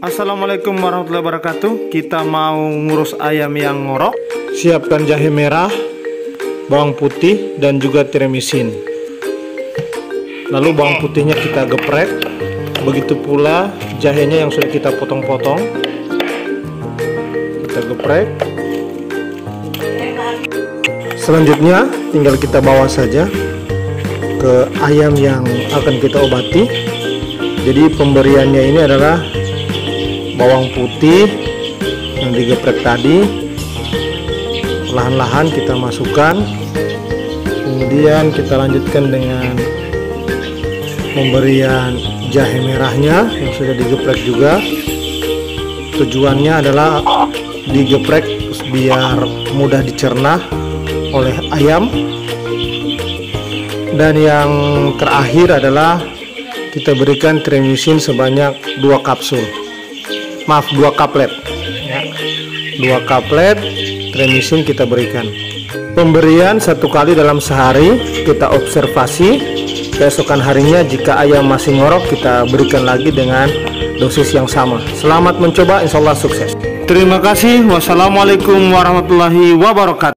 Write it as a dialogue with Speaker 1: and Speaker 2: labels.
Speaker 1: Assalamualaikum warahmatullahi wabarakatuh. Kita mau ngurus ayam yang ngorok. Siapkan jahe merah, bawang putih, dan juga tiramisin. Lalu bawang putihnya kita geprek. Begitu pula jahenya yang sudah kita potong-potong. Kita geprek. Selanjutnya tinggal kita bawa saja ke ayam yang akan kita obati. Jadi pemberiannya ini adalah bawang putih yang digeprek tadi, perlahan-lahan kita masukkan. Kemudian kita lanjutkan dengan pemberian jahe merahnya yang sudah digeprek juga. Tujuannya adalah digeprek biar mudah dicerna oleh ayam. Dan yang terakhir adalah kita berikan tiramisin sebanyak 2 kapsul. Maaf, 2 kaplet ya. 2 kaplet tiramisin kita berikan. Pemberian 1 kali dalam sehari. Kita observasi keesokan harinya, jika ayam masih ngorok kita berikan lagi dengan dosis yang sama. Selamat mencoba, insya Allah sukses. Terima kasih. Wassalamualaikum warahmatullahi wabarakatuh.